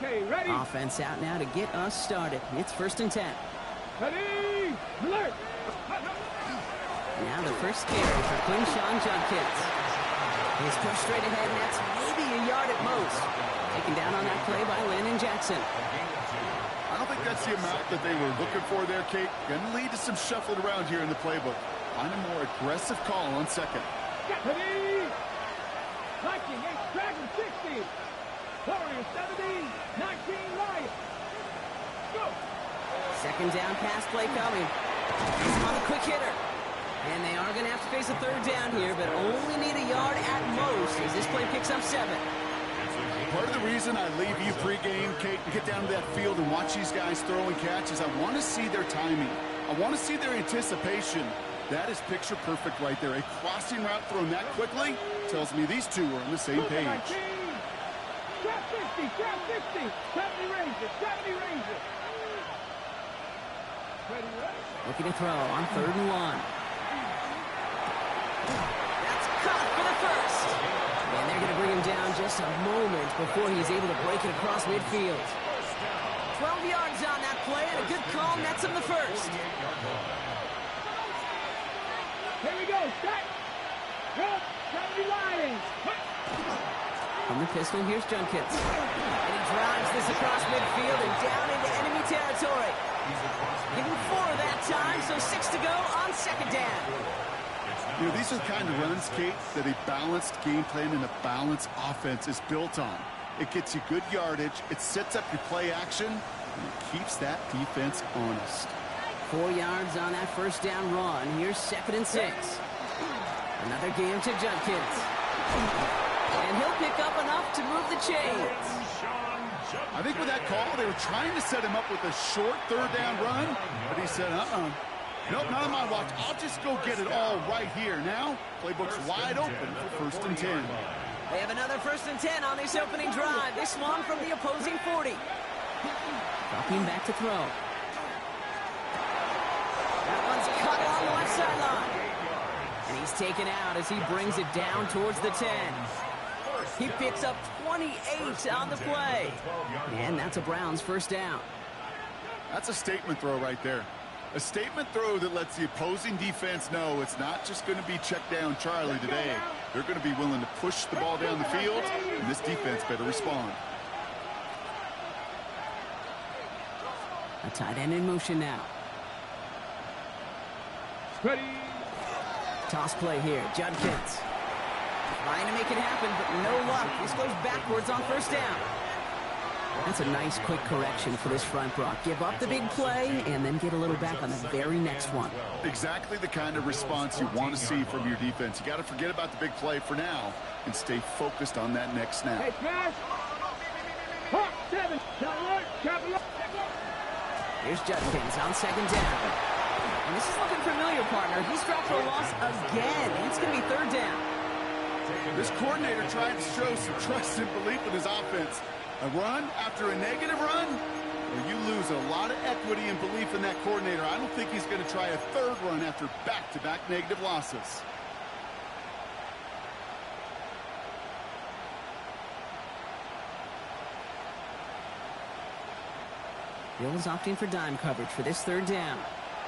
Okay, ready? Offense out now to get us started. It's 1st and 10. Ready? Lurk. Now the first carry for Quinshawn Judkins. He's pushed straight ahead, and that's maybe a yard at most. Taken down on that play by Landon Jackson. I don't think that's the amount that they were looking for there, Kate. Going to lead to some shuffling around here in the playbook. Find a more aggressive call on second. Ready? Viking 8, Dragon 60. Warrior 70, 19 Lions. Go. Second down pass play coming. He's on the quick hitter. And they are going to have to face a 3rd down here, but only need a yard at most as this play picks up 7. Part of the reason I leave you pregame, Kate, and get down to that field and watch these guys throw and catch is I want to see their timing. I want to see their anticipation. That is picture perfect right there. A crossing route thrown that quickly tells me these two are on the same page. Trap 50, trap 60. 70 Rangers, 70 Rangers. Looking to throw on 3rd and 1. That's caught for the first. And they're going to bring him down just a moment before he's able to break it across midfield. 12 yards on that play, and a good call nets him the first. Here we go, start. Go, 70 Lions. From the pistol, here's Judkins. And he drives this across midfield and down into enemy territory. Getting 4 that time, so 6 to go on 2nd down. You know, these are the kind of runs, Kate, that a balanced game plan and a balanced offense is built on. It gets you good yardage, it sets up your play action, and it keeps that defense honest. 4 yards on that 1st down run. Here's 2nd and 6. Another game to Judkins. And he'll pick up enough to move the chains. I think with that call, they were trying to set him up with a short 3rd down run, but he said, nope, not on my watch. I'll just go get it all right here. Now, playbook's wide open for 1st and 10. They have another 1st and 10 on this opening drive. This one from the opposing 40. Dropping back to throw. That one's cut on the left sideline. And he's taken out as he brings it down towards the 10. He picks up 28 on the play. And that's a Browns 1st down. That's a statement throw right there. A statement throw that lets the opposing defense know it's not just going to be check down Charlie today. They're going to be willing to push the ball down the field, and this defense better respond. A tight end in motion now. Ready. Toss play here. Judkins trying to make it happen, but no luck. This goes backwards on 1st down. That's a nice quick correction for this front, Brock. Give up the big play and then get a little back on the very next one. Exactly the kind of response you want to see from your defense. You got to forget about the big play for now and stay focused on that next snap. Hey, pass. Hawk 7. Here's Judkins on 2nd down. And this is looking familiar, partner. He's dropped for a loss again. It's going to be 3rd down. This coordinator trying to show some trust and belief in his offense. A run after a negative run, where you lose a lot of equity and belief in that coordinator. I don't think he's going to try a 3rd run after back-to-back negative losses. Bill's opting for dime coverage for this 3rd down.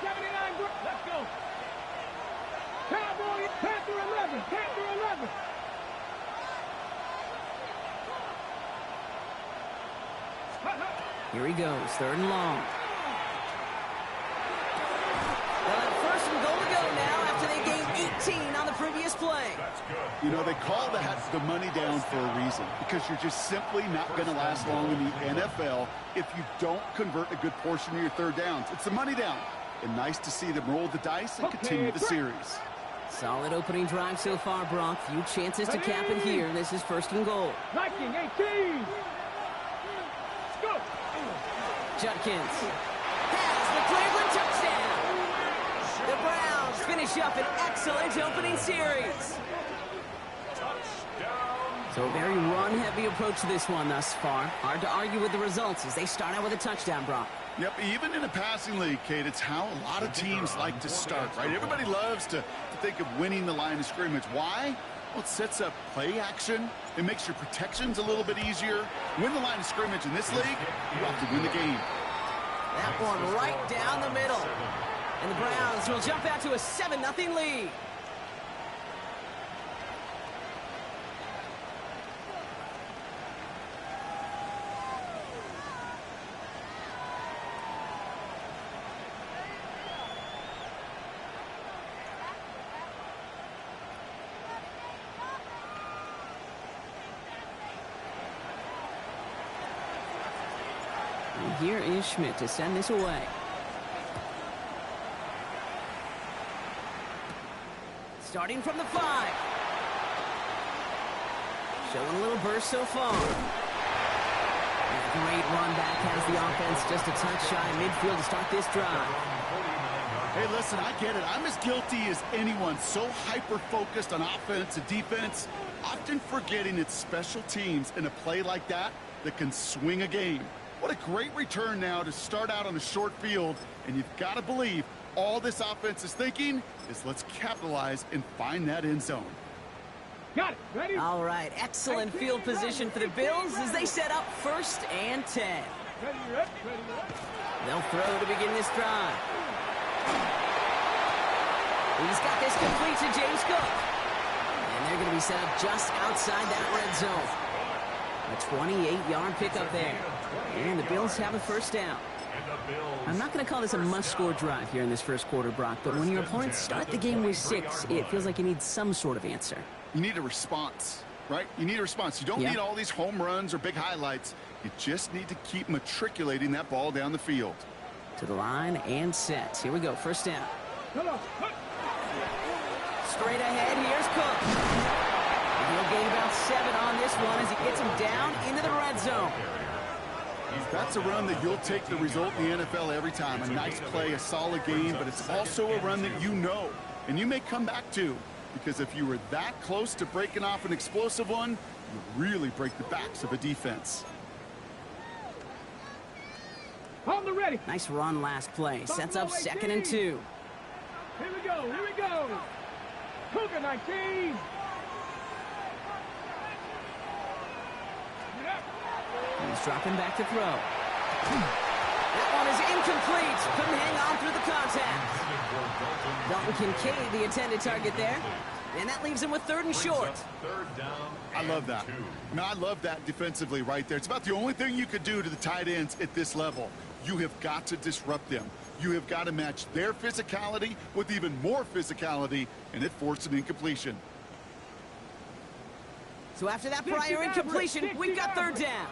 79, let's go. Cowboy, Panther 11, Panther 11. Here he goes, 3rd and long. They'll have 1st and goal to go now after they gained 18 on the previous play. You know, they call that the money down for a reason, because you're just simply not going to last long in the NFL if you don't convert a good portion of your 3rd downs. It's the money down. And nice to see them roll the dice and continue the series. Solid opening drive so far, Brock. Few chances to cap it here. This is 1st and goal. Viking 18. Go. Judkins has the Cleveland touchdown. The Browns finish up an excellent opening series. So a very run-heavy approach to this one thus far. Hard to argue with the results as they start out with a touchdown, Brock. Yep, even in a passing league, Kate, it's how a lot of teams like to start, right? Everybody loves to think of winning the line of scrimmage. Why? Well, it sets up play action. It makes your protections a little bit easier. Win the line of scrimmage in this league, you have to win the game. That one right down the middle. And the Browns will jump out to a 7-0 lead. And here is Schmidt to send this away. Starting from the 5. Showing a little burst so far. Great run back has the offense just a touch shy midfield to start this drive. Hey, listen, I get it. I'm as guilty as anyone. So hyper-focused on offense and defense, often forgetting it's special teams in a play like that that can swing a game. What a great return now to start out on a short field, and you've got to believe all this offense is thinking is let's capitalize and find that end zone. Got it. Ready? All right, excellent field position for the Bills as they set up 1st and 10. Ready, ready, ready. They'll throw to begin this drive. He's got this complete to James Cook. And they're going to be set up just outside that red zone. A 28-yard pickup there. And the Bills have a 1st down. I'm not going to call this a must-score drive here in this first quarter, Brock, but when your opponents start the game with 6, it feels like you need some sort of answer. You need a response, right? You need a response. You don't need all these home runs or big highlights. You just need to keep matriculating that ball down the field. To the line and set. Here we go, 1st down. Straight ahead, here's Cook. He'll gain about 7 on this one as he gets him down into the red zone. That's a run that you'll take the result in the NFL every time. A nice play, a solid game, but it's also a run that you know and you may come back to, because if you were that close to breaking off an explosive one, you really break the backs of a defense. On the ready. Nice run last play. Sets up 2nd and 2. Here we go. Here we go. Cougar 19. He's dropping back to throw. That one is incomplete. Couldn't hang on through the contact. Dalton Kincaid, the intended target there. And that leaves him with 3rd and short. I love that. Now, I love that defensively right there. It's about the only thing you could do to the tight ends at this level. You have got to disrupt them. You have got to match their physicality with even more physicality, and it forced an incompletion. So after that prior incompletion, we've got 3rd down.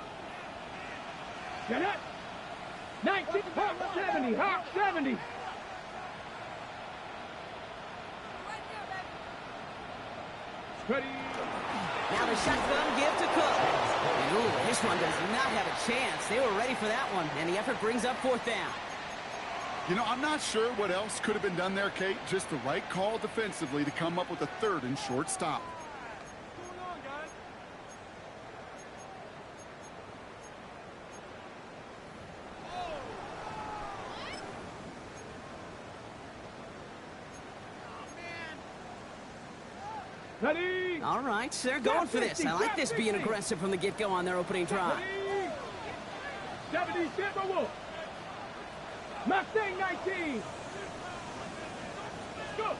Get up. 19, Hawk 70, Hawk 70. Ready. Now the shotgun give to Cook. And ooh, this one does not have a chance. They were ready for that one, and the effort brings up 4th down. You know, I'm not sure what else could have been done there, Kate. Just the right call defensively to come up with a 3rd and short stop. Ready. All right, they're going for this. I like this being aggressive from the get-go on their opening drive. 70, Timberwolf. Mustang 19. Go.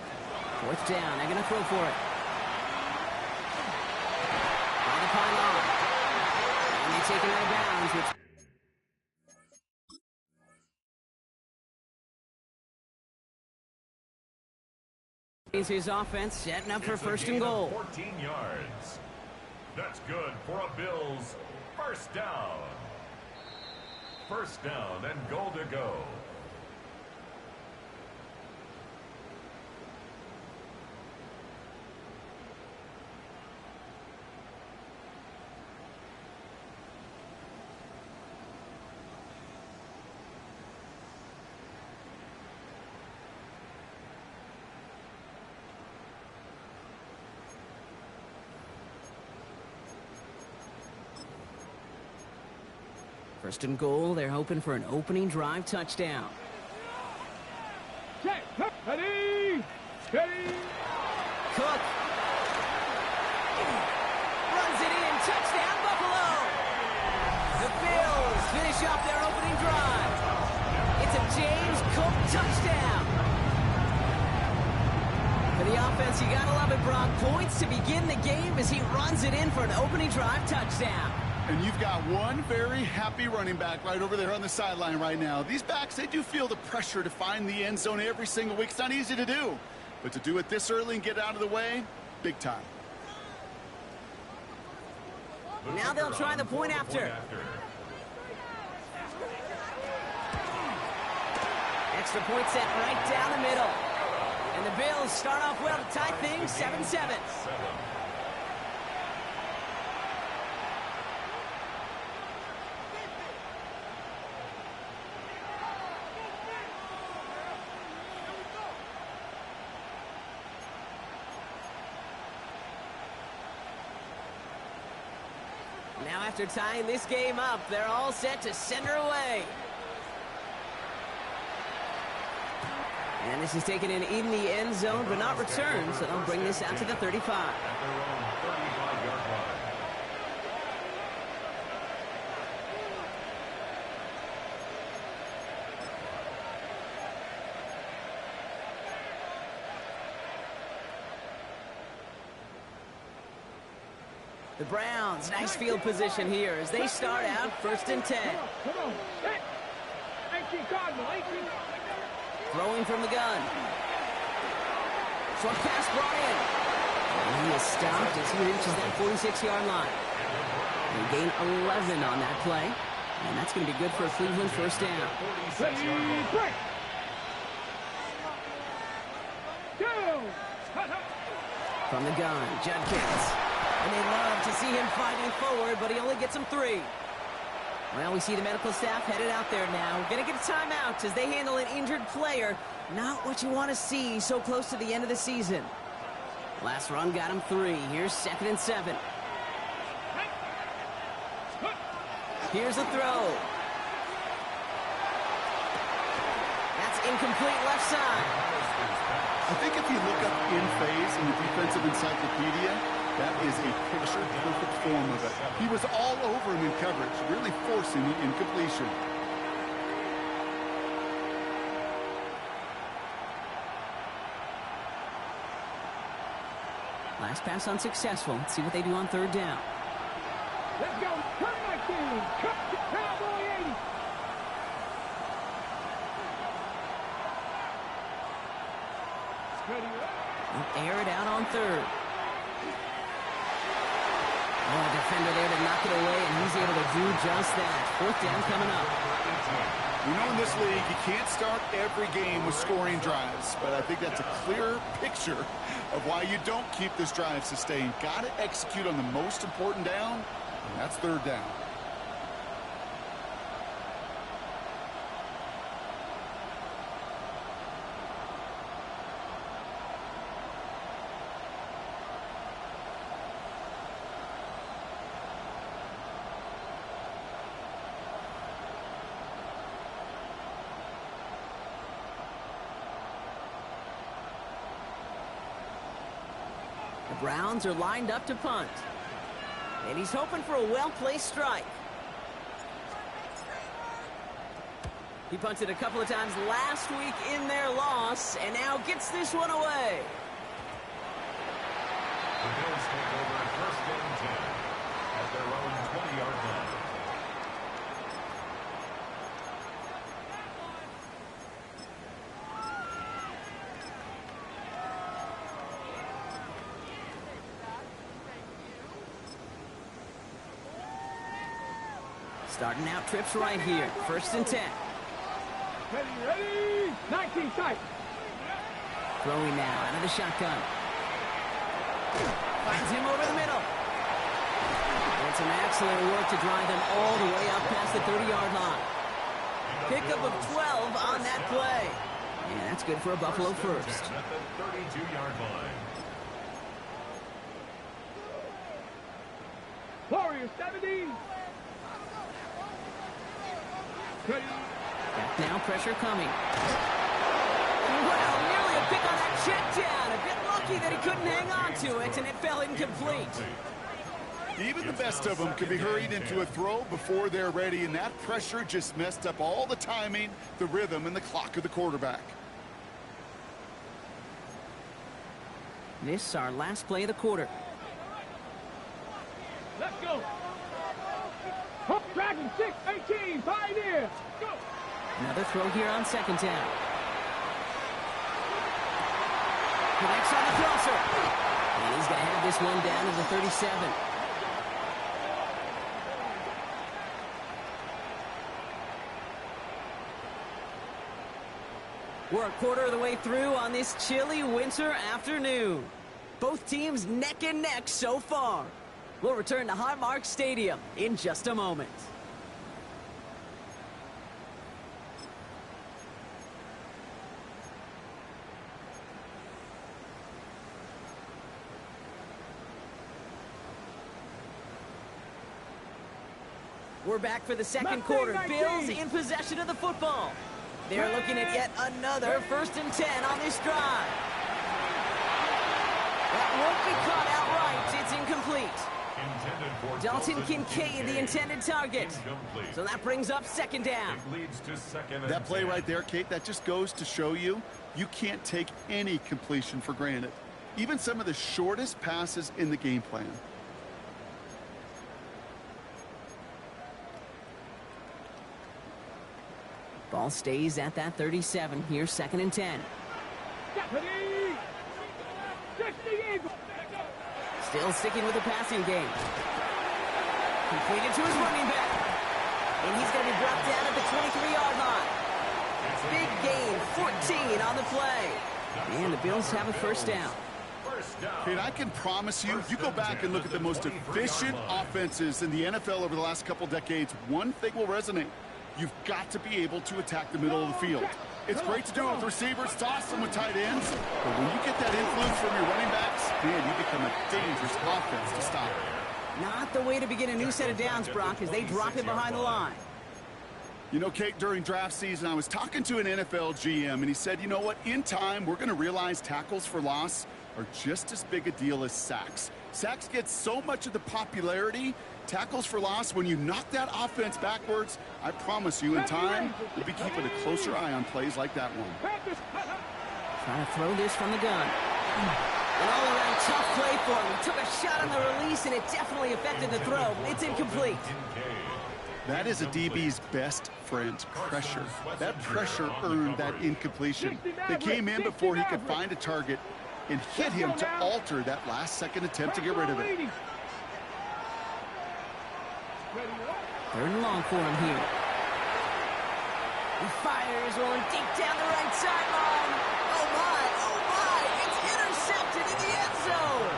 4th down. They're going to throw for it. By the pylon. And they take it out of bounds, which his offense setting up for 1st and goal. 14 yards. That's good for a Bills 1st down. 1st down and goal to go. First and goal, they're hoping for an opening drive touchdown. Check. Ready. Ready. Cook. finish off their opening drive. It's a James Cook touchdown. For the offense, you gotta love it, Brock. Points to begin the game as he runs it in for an opening drive touchdown. And you've got one very happy running back right over there on the sideline right now. These backs, they do feel the pressure to find the end zone every single week. It's not easy to do. But to do it this early and get out of the way, big time. Now they'll try the point after. Extra point set right down the middle. And the Bills start off well to tie things 7-7. Now after tying this game up, they're all set to send her away. And this is taken in the end zone, but not returned, so they'll bring this out to the 35. At their own 35-yard line. The Browns, nice field position here as they start out 1st and 10. Come on. Hit. 18 Cardinal. 18. Throwing from the gun. Short pass brought in. And he is stopped as he reaches that 46-yard line. They gain 11 on that play. And that's going to be good for a Cleveland 1st down. Ready, break. Go. From the gun, Judkins. And they love to see him fighting forward, but he only gets him 3. Well, we see the medical staff headed out there now. We're going to get a timeout as they handle an injured player. Not what you want to see so close to the end of the season. Last run got him 3. Here's 2nd and 7. Here's a throw. That's incomplete left side. I think if you look up in phase in the defensive encyclopedia, that is a picture-perfect form of it. He was all over him in coverage, really forcing the incompletion. Last pass unsuccessful. Let's see what they do on 3rd down. Let's go. Cut my team. Cut the Cowboy 80. Ready. They'll air it out on 3rd. Oh, defender there to knock it away, and he's able to do just that. 4th down coming up. You know, in this league, you can't start every game with scoring drives, but I think that's a clear picture of why you don't keep this drive sustained. Got to execute on the most important down, and that's 3rd down. The Browns are lined up to punt. And he's hoping for a well-placed strike. He punted a couple of times last week in their loss, and now gets this one away. The Bills take over 1st and 10 at their own 20-yard line. Starting out trips right here. 1st and 10. Ready. 19 tight. Throwing now out of the shotgun. Finds him over the middle. And some excellent work to drive them all the way up past the 30-yard line. Pickup of 12 on that play. And that's good for a Buffalo 1st. At the 32-yard line. Warriors 70. Ready. Back now, pressure coming. Well, nearly a pick on that check down. A bit lucky that he couldn't hang on to it, and it fell incomplete. Even the best of them can be hurried into a throw before they're ready, and that pressure just messed up all the timing, the rhythm, and the clock of the quarterback. This is our last play of the quarter. Let's go. Dragon 6-18, Pioneer. Go. Another throw here on second down. Connects on the crosser. And he's going to have this one down to the 37. We're a quarter of the way through on this chilly winter afternoon. Both teams neck and neck so far. We'll return to Highmark Stadium in just a moment. We're back for the second quarter. Bills in possession of the football. They're looking at yet another 1st and 10 on this drive. That won't be caught outright. It's incomplete. Dalton Kincaid, the intended target. So that brings up second down. That play right there, Kate, that just goes to show you, you can't take any completion for granted. Even some of the shortest passes in the game plan. Ball stays at that 37. Here's 2nd and 10. Still sticking with the passing game. Completed to his running back. And he's going to be brought down at the 23-yard line. Big gain, 14 on the play. And the Bills have a 1st down. Kate, I can promise you, you go back and look at the most efficient offenses in the NFL over the last couple decades, one thing will resonate. You've got to be able to attack the middle of the field. It's great to do it with receivers, toss them with tight ends, but when you get that influence from your running backs, man, you become a dangerous offense to stop. Not the way to begin a new set of downs, Brock, as they drop it behind the line. You know, Kate, during draft season, I was talking to an NFL GM, and he said, you know what, in time, we're going to realize tackles for loss are just as big a deal as sacks. Sacks get so much of the popularity. Tackles for loss, when you knock that offense backwards, I promise you, in time, we'll be keeping a closer eye on plays like that one. Trying to throw this from the gun. An all-around tough play for him. He took a shot on the release, and it definitely affected the throw. It's incomplete. That is a DB's best friend, pressure. That pressure earned that incompletion. They came in before he could find a target and hit him to alter that last-second attempt to get rid of it. 3rd and long for him here. He fires one deep down the right sideline. Oh my, it's intercepted in the end zone.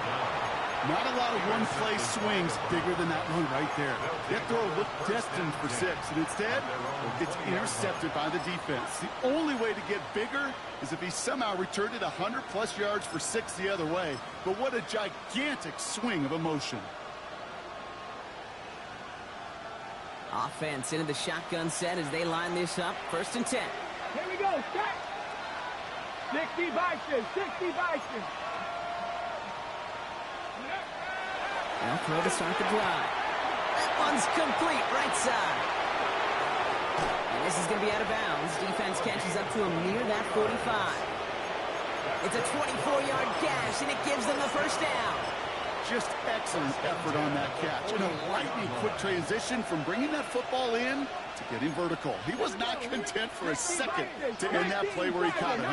Not a lot of one-play swings bigger than that one right there. That throw looked destined for 6, and instead, it gets intercepted by the defense. The only way to get bigger is if he somehow returned it 100-plus yards for 6 the other way. But what a gigantic swing of emotion. Offense into the shotgun set as they line this up. 1st and 10. Here we go. Set. 60 Bison. 60 Bison. They'll throw to start the drive. That one's complete. Right side. And this is going to be out of bounds. Defense catches up to him near that 45. It's a 24-yard gash, and it gives them the 1st down. Just excellent effort on that catch. And a lightning quick transition from bringing that football in to getting vertical. He was not content for a second to end that play where he caught it.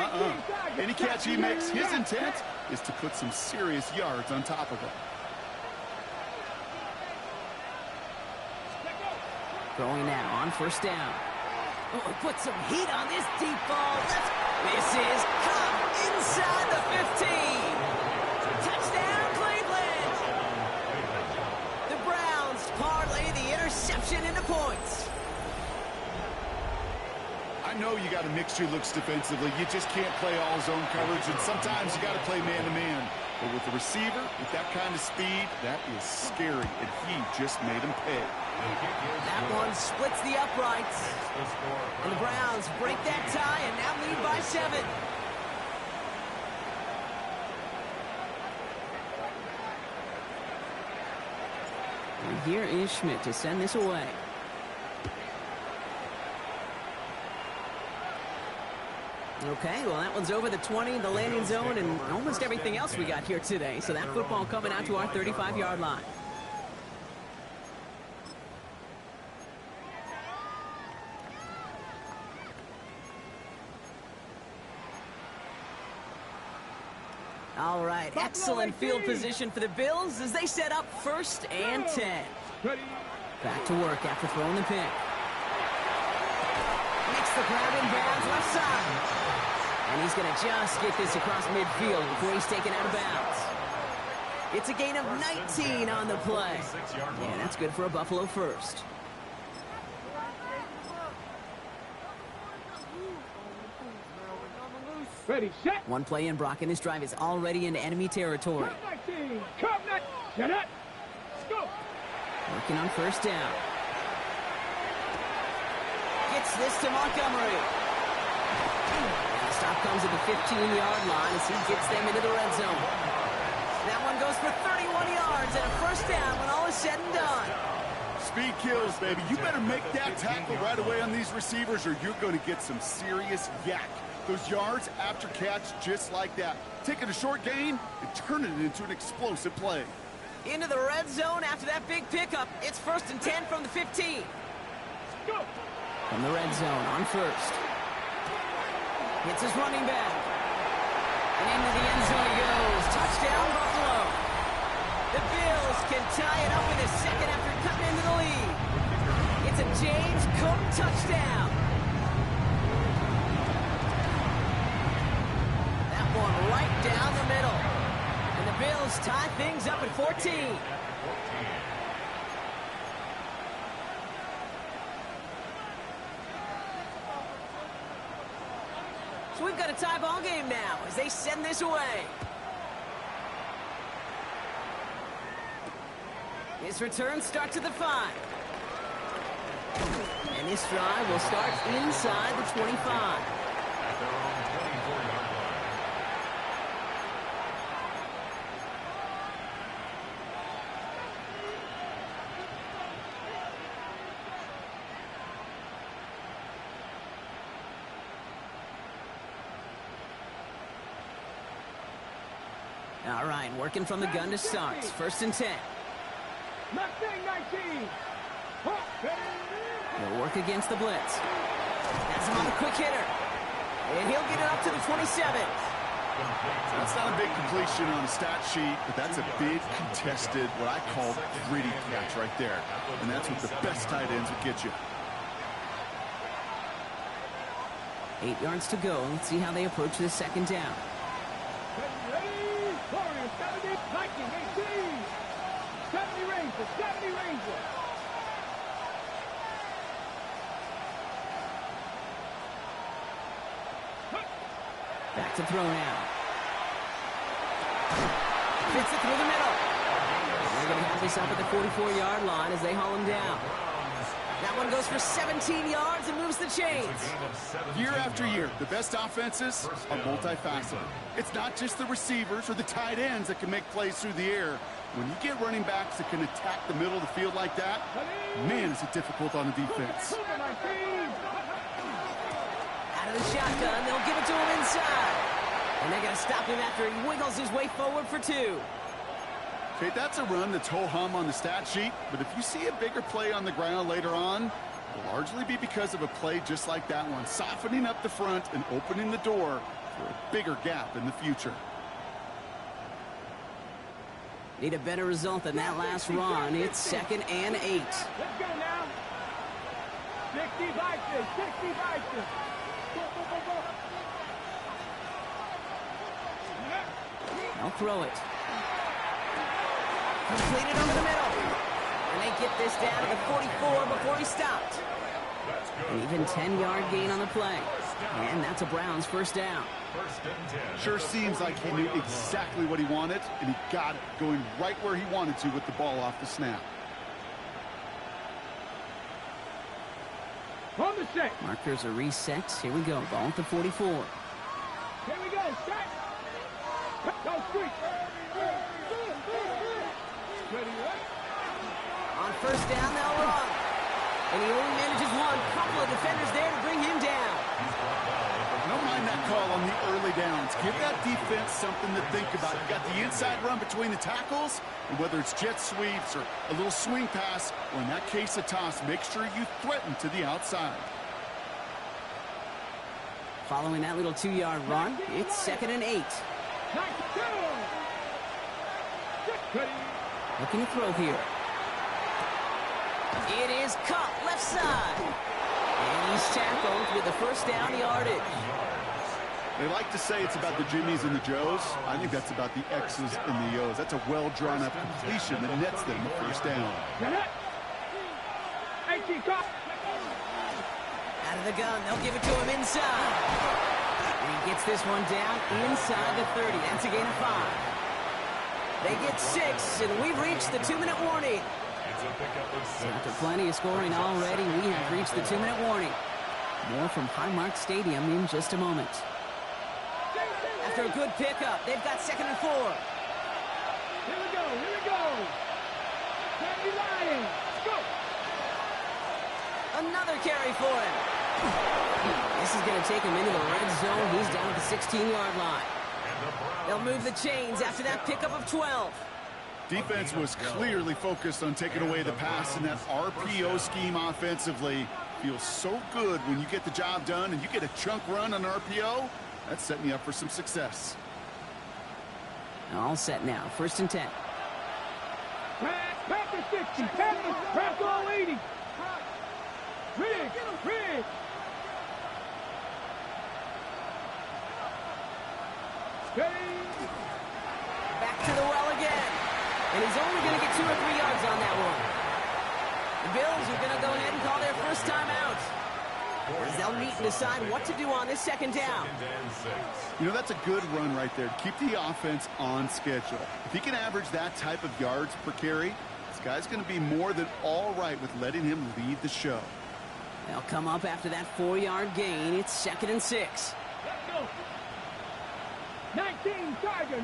Any catch he makes, his intent is to put some serious yards on top of it. Throwing now on 1st down. Oh, put some heat on this deep ball. This is caught inside the 15. Touchdown, Cleveland. The Browns parlay the interception into points. I know you got to mix your looks defensively. You just can't play all zone coverage, and sometimes you got to play man-to-man. But with the receiver, with that kind of speed, that is scary, and he just made him pay. That one splits the uprights. And the Browns break that tie and now lead by 7. And here is Schmidt to send this away. Okay, well, that one's over the 20, the landing zone, and almost everything else we got here today. So that football coming out to our 35-yard line. All right, excellent field position for the Bills as they set up 1st and 10. Back to work after throwing the pick. Makes the grab in bounds left side. And he's going to just get this across midfield before he's taken out of bounds. It's a gain of 19 on the play. Yeah, that's good for a Buffalo first. Ready, set. One play in, Brock, and this drive is already into enemy territory. Get it. Go. Working on 1st down. Gets this to Montgomery. The stop comes at the 15-yard line as he gets them into the red zone. That one goes for 31 yards and a 1st down when all is said and done. Speed kills, baby. You better make that tackle right away on these receivers or you're going to get some serious yak. Those yards after catch just like that. Taking a short gain and turning it into an explosive play. Into the red zone after that big pickup. It's 1st and 10 from the 15. Go. From the red zone on 1st. Hits his running back. And into the end zone he goes. Touchdown, Buffalo. The Bills can tie it up in a second after cutting into the lead. It's a James Cook touchdown. That one right down the middle. And the Bills tie things up at 14. So we've got a tie ball game now as they send this away. This return starts at the 5. And this drive will start inside the 25. At their own 24-yard line. All right, working from the gun to start. 1st and 10. Mustang 19. He'll work against the blitz. Has him on the quick hitter. And he'll get it up to the 27. That's not a big completion on the stat sheet, but that's a big contested, what I call gritty catch right there. And that's what the best tight ends would get you. 8 yards to go. Let's see how they approach this 2nd down. Ready. Warriors 70. Viking 18. 70 Rangers. 70 Rangers. Back to throw now. Fits it through the middle. They're going to have this up at the 44-yard line as they haul him down. That one goes for 17 yards and moves the chains. Year after year, the best offenses are multifaceted. It's not just the receivers or the tight ends that can make plays through the air. When you get running backs that can attack the middle of the field like that, man, is it difficult on the defense. Out of the shotgun, they'll give it to him inside. And they're going to stop him after he wiggles his way forward for 2. Okay, that's a run that's ho-hum on the stat sheet, but if you see a bigger play on the ground later on, it'll largely be because of a play just like that one, softening up the front and opening the door for a bigger gap in the future. Need a better result than that last run. It's 2nd and 8. Let's go now. 60 Vikings. 60 Vikings. They'll throw it. Completed over the middle. And they get this down to the 44 before he stopped. An even 10-yard gain on the play. And that's a Browns 1st down. 1st and 10. Sure seems like he knew exactly what he wanted, and he got it, going right where he wanted to with the ball off the snap. On the set. Markers are reset. Here we go. Ball at the 44. Here we go. Set. Go street. Ready, right? On first down, they'll run. And he only manages one. Couple of defenders there to bring him down. I don't mind that call on the early downs. Give that defense something to think about. You got the inside run between the tackles, and whether it's jet sweeps or a little swing pass, or in that case a toss, make sure you threaten to the outside. Following that little 2-yard run, it's 2nd and 8. Looking to throw here. It is Cup, left side. And he's tackled with the first down yardage. They like to say it's about the Jimmies and the Joes. I think that's about the X's and the O's. That's a well-drawn-up completion that nets them the first down. Out of the gun, they'll give it to him inside. And he gets this one down inside the 30. That's a gain of 5. They get 6, and we've reached the 2-minute warning. After plenty of scoring already, we have reached the 2-minute warning. More from Highmark Stadium in just a moment. After a good pickup, they've got 2nd and 4. Here we go, here we go. Sandy Lions, go. Another carry for him. This is going to take him into the red zone. He's down at the 16-yard line. They'll move the chains after that pickup of 12. Defense was clearly focused on taking away the pass, and that RPO scheme offensively feels so good when you get the job done and you get a chunk run on RPO. That's setting you up for some success. All set now. 1st and 10. Pass the 60, pass all 80. Rig. Back to the well again. And he's only going to get 2 or 3 yards on that one. The Bills are going to go ahead and call their first time out, as they'll meet and decide what to do on this 2nd down. You know, that's a good run right there. Keep the offense on schedule. If he can average that type of yards per carry, this guy's going to be more than all right with letting him lead the show. They'll come up after that 4-yard gain. It's 2nd and 6. Let's go. 19 Tiger.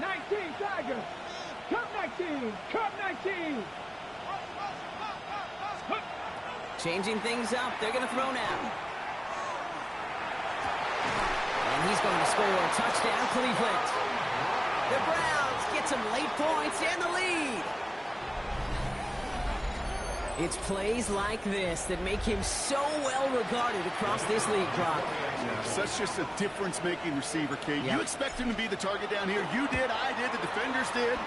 Cup 19. Changing things up. They're going to throw now. And he's going to score. Touchdown, Cleveland. The Browns get some late points and the lead. It's plays like this that make him so well regarded across this league, Brock. Yeah, such just a difference-making receiver, Kate. Yep. You expect him to be the target down here. You did, I did, the defenders did.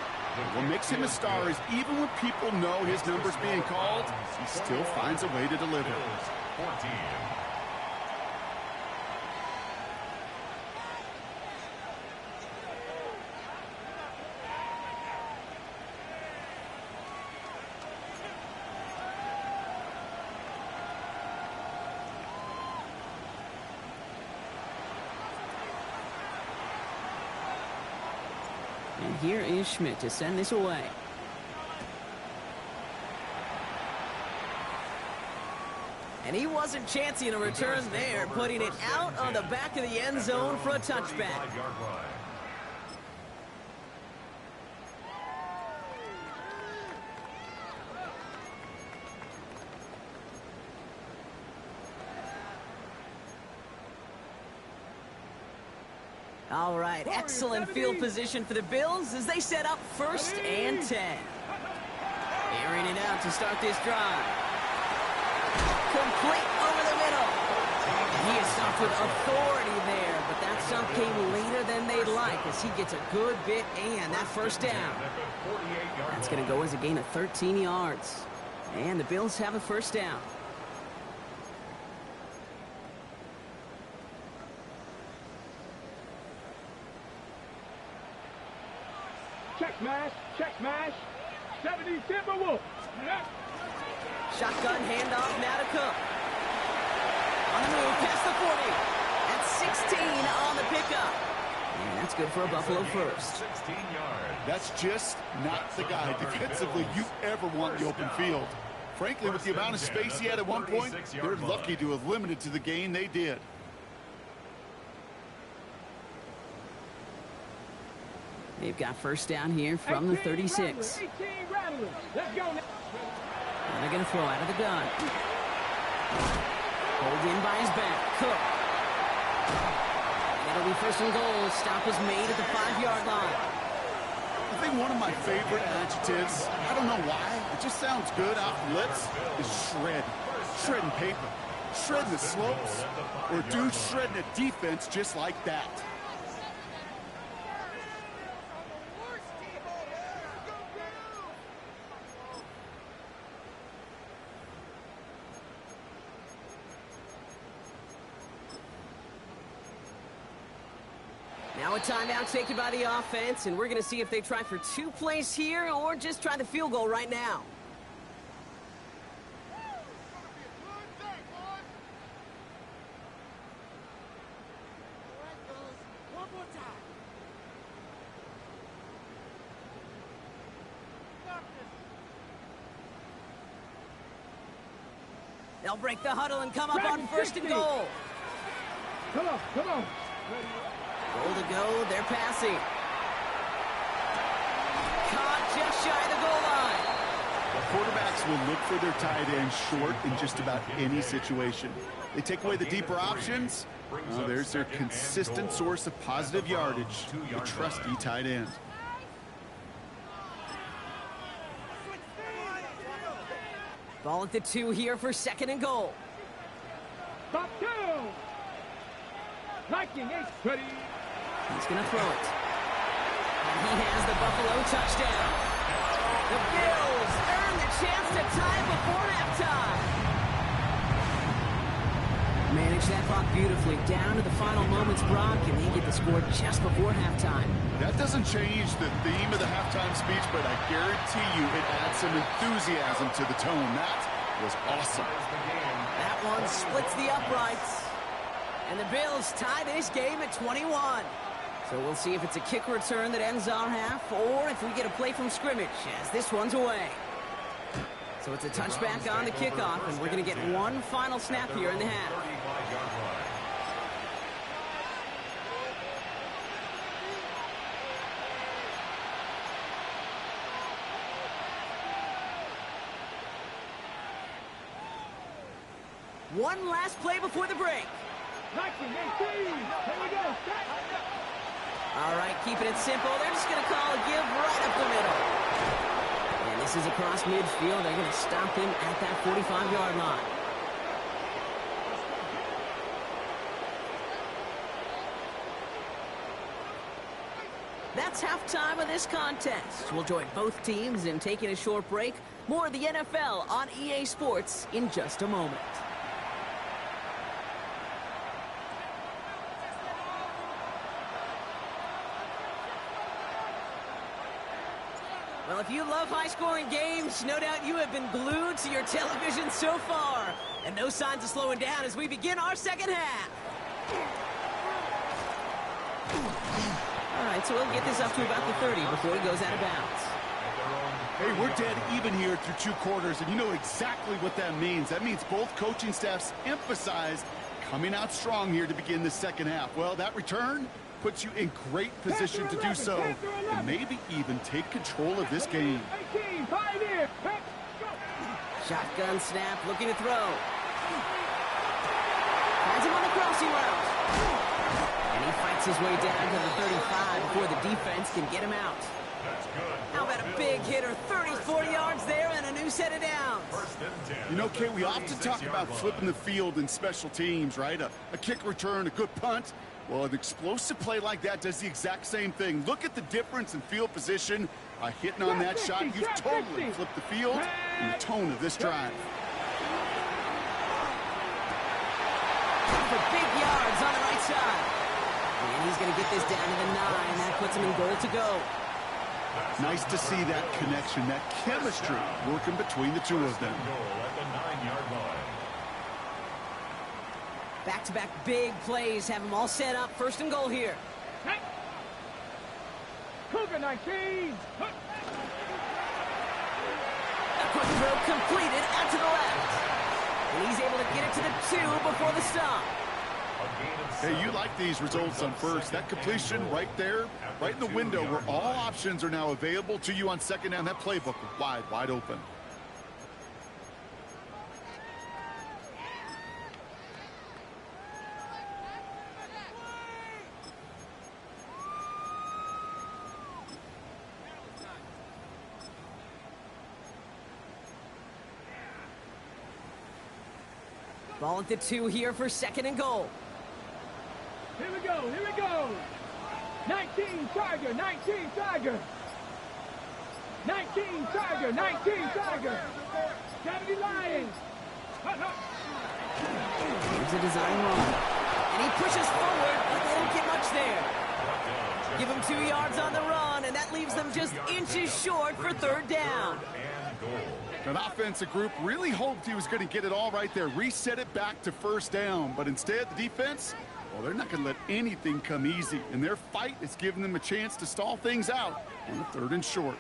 What makes him a star is even when people know his number's being called, he still finds a way to deliver. 14. And here is Schmidt to send this away. And he wasn't chancing a return there, putting it out on the back of the end zone for a touchback. All right, excellent field position for the Bills as they set up 1st and 10. Airing it out to start this drive. Complete over the middle. He is stopped with authority there, but that stop came later than they'd like as he gets a good bit and that 1st down. That's going to go as a gain of 13 yards. And the Bills have a 1st down. Check smash. 70 Timberwolves. Shotgun handoff now to Cook. On the move, past the 40. That's 16 on the pickup. And that's good for a Buffalo 1st. 16 yards. That's just not the guy defensively you ever want in the open field. Frankly, with the amount of space he had at one point, they're lucky to have limited to the gain they did. They've got 1st down here from the 36. 18 rattlers. Let's go now. And they're going to throw out of the gun. Hold in by his back. Cook. It'll be first and goal. Stop was made at the 5-yard line. I think one of my favorite adjectives, I don't know why, it just sounds good off the lips, is shred. Shredding paper. Shredding the slopes. Or a dude shredding a defense just like that. Now a timeout taken by the offense, and we're going to see if they try for 2 plays here or just try the field goal right now. They'll break the huddle and come up on first and goal. Come on, come on. Goal to go, they're passing. Caught just shy of the goal line. The quarterbacks will look for their tight end short in just about any situation. They take away the deeper options. There's their consistent source of positive yardage, the trusty tight end. Ball at the 2 here for second and goal. Stop 2. Liking is ready. He's going to throw it. And he has the Buffalo touchdown. The Bills earn the chance to tie before halftime. Manage that clock beautifully. Down to the final moments, Brock, and they get the score just before halftime. That doesn't change the theme of the halftime speech, but I guarantee you it adds some enthusiasm to the tone. That was awesome. That one splits the uprights. And the Bills tie this game at 21. So we'll see if it's a kick return that ends our half, or if we get a play from scrimmage, as this one's away. So it's a touchback on the kickoff, and we're going to get one final snap here in the half. One last play before the break. Liking 18. Here we go. All right, keeping it simple. They're just going to call a give right up the middle. And this is across midfield. They're going to stop him at that 45-yard line. That's halftime of this contest. We'll join both teams in taking a short break. More of the NFL on EA Sports in just a moment. Well, if you love high-scoring games, no doubt you have been glued to your television so far. And no signs of slowing down as we begin our second half. All right, so we'll get this up to about the 30 before he goes out of bounds. Hey, we're dead even here through 2 quarters, and you know exactly what that means. That means both coaching staffs emphasize coming out strong here to begin the second half. Well, that return puts you in great position to do so, and maybe even take control of this game. 18, pioneer. Shotgun snap, looking to throw. Finds him on the crossing route. And he fights his way down to the 35 before the defense can get him out. How about a big hitter, 30, 40 yards there, and a new set of downs. You know, Kate, we often talk about flipping the field in special teams, right? A kick return, a good punt. Well, an explosive play like that does the exact same thing. Look at the difference in field position. Hitting on that shot, you've totally flipped the field and the tone of this drive. For big yards on the right side. And he's going to get this down to the 9. That puts him in goal to go. Nice to see that connection, that chemistry working between the two of them. Back-to-back big plays have them all set up. First and goal here. Cougar 19. A quick throw completed out to the left. And he's able to get it to the 2 before the stop. Hey, you like these results on first. That completion right there, right in the window where all options are now available to you on second down. That playbook wide open. Ball at the 2 here for 2nd and goal. Here we go, here we go. 19 Tiger, 19 Tiger. 19 Tiger, 19 Tiger. 70 Lions. Here's a design run. And he pushes forward, but they don't get much there. Give him 2 yards on the run, and that leaves them just inches short for 3rd down. An offensive group really hoped he was going to get it all right there, reset it back to 1st down. But instead, the defense, well, they're not going to let anything come easy. And their fight is giving them a chance to stall things out on the 3rd and short.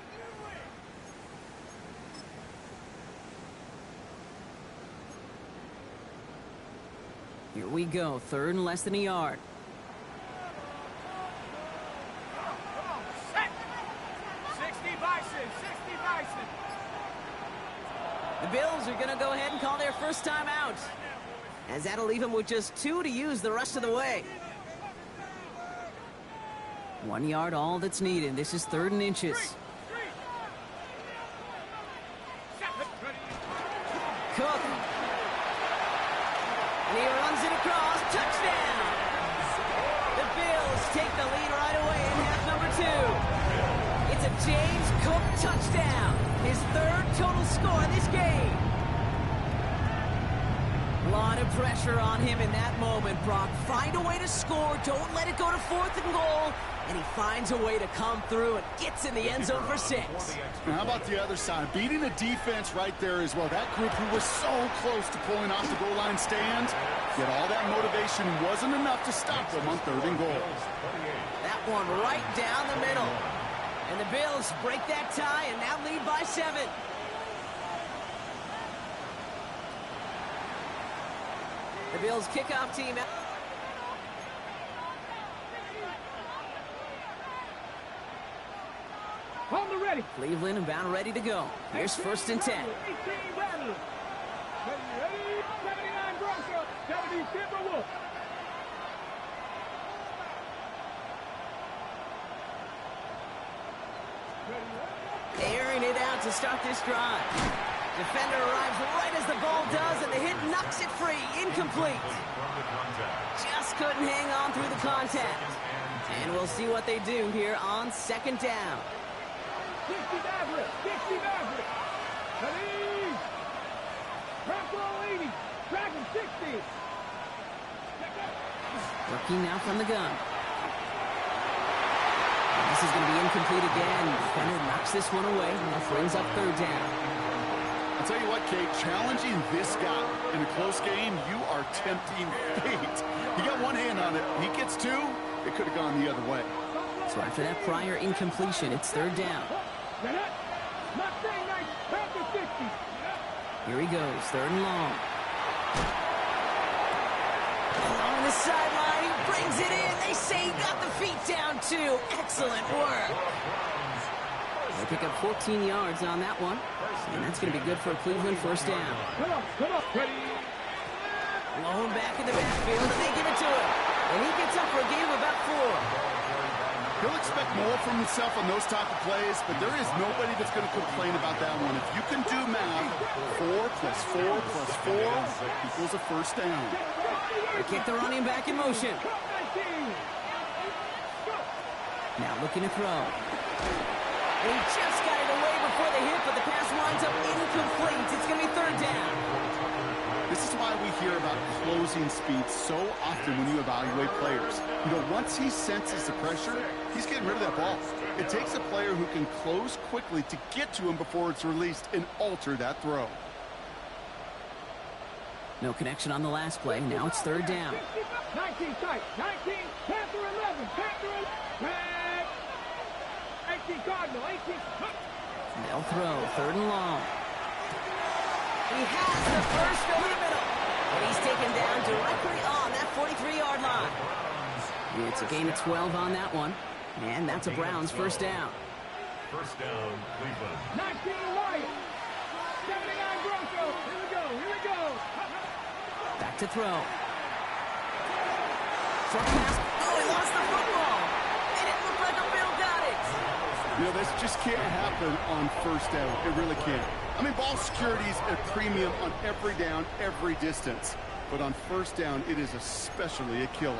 Here we go, 3rd and less than a yard. The Bills are going to go ahead and call their first time out, as that'll leave them with just 2 to use the rest of the way. 1 yard, all that's needed. This is 3rd and inches. Cook. And he runs it across. Touchdown! The Bills take the lead right away in half number 2. It's a James Cook touchdown. His 3rd total score in this game. A lot of pressure on him in that moment, Brock. Find a way to score. Don't let it go to 4th and goal. And he finds a way to come through and gets in the end zone for 6. Now, how about the other side? Beating the defense right there as well. That group who was so close to pulling off the goal line stand, yet all that motivation wasn't enough to stop them on 3rd and goal. That one right down the middle. And the Bills break that tie and now lead by 7. The Bills kickoff team. On the ready. Cleveland about ready to go. Here's 1st and 10. 18 Rattlers. Ready, 79 Broncos. 70 Timberwolves. Airing it out to start this drive. Defender arrives right as the ball does, and the hit knocks it free. Incomplete. Just couldn't hang on through the contact. And we'll see what they do here on 2nd down. 60 Maverick. 60 Maverick. Ready. Bronco 80. Dragon 60. Working now from the gun. This is going to be incomplete again. Defender knocks this one away, and that brings up 3rd down. I'll tell you what, Kate, challenging this guy in a close game, you are tempting fate. He got one hand on it. He gets 2. It could have gone the other way. So after that prior incompletion, it's 3rd down. Here he goes, 3rd and long. Along the sideline, he brings it in. They say he got the feet down, too. Excellent work. They pick up 14 yards on that one. And that's going to be good for a Cleveland 1st down. Come on, ready. Blown back in the backfield, and they give it to him. And he gets up for a game of about 4. He'll expect more from himself on those type of plays, but there is nobody that's going to complain about that one. If you can do math, 4 plus 4 plus 4 equals a 1st down. They kick the running back in motion. Now looking to throw. And he just got it away before the hit, but the pass winds up incomplete. It's going to be 3rd down. This is why we hear about closing speed so often when you evaluate players. You know, once he senses the pressure, he's getting rid of that ball. It takes a player who can close quickly to get to him before it's released and alter that throw. No connection on the last play. Now it's 3rd down. 19 tight. 19. Panther 11. Panther 11. 18 Cardinal. 18. They'll throw. 3rd and long. He has the first over the middle. And he's taken down directly on that 43-yard line. It's a gain of 12 on that one. And that's a Browns 1st down. 1st down, Cleveland. 19 Lions. 79 Broncos. Here we go. Here we go. Back to throw. Short pass. Oh, he lost the football. It didn't look like a Bill got it. You know, this just can't happen on 1st down. It really can't. I mean, ball security is a premium on every down, every distance. but on first down, it is especially a killer.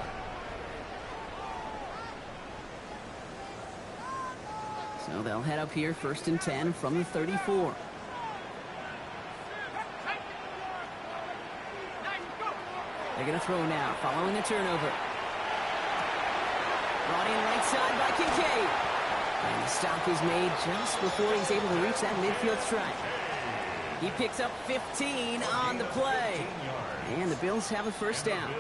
So they'll head up here, 1st and 10 from the 34. They're going to throw now, following a turnover. Brought in right side by Kincaid. And the stop is made just before he's able to reach that midfield strike. He picks up 15 on the play. And the Bills have a first down.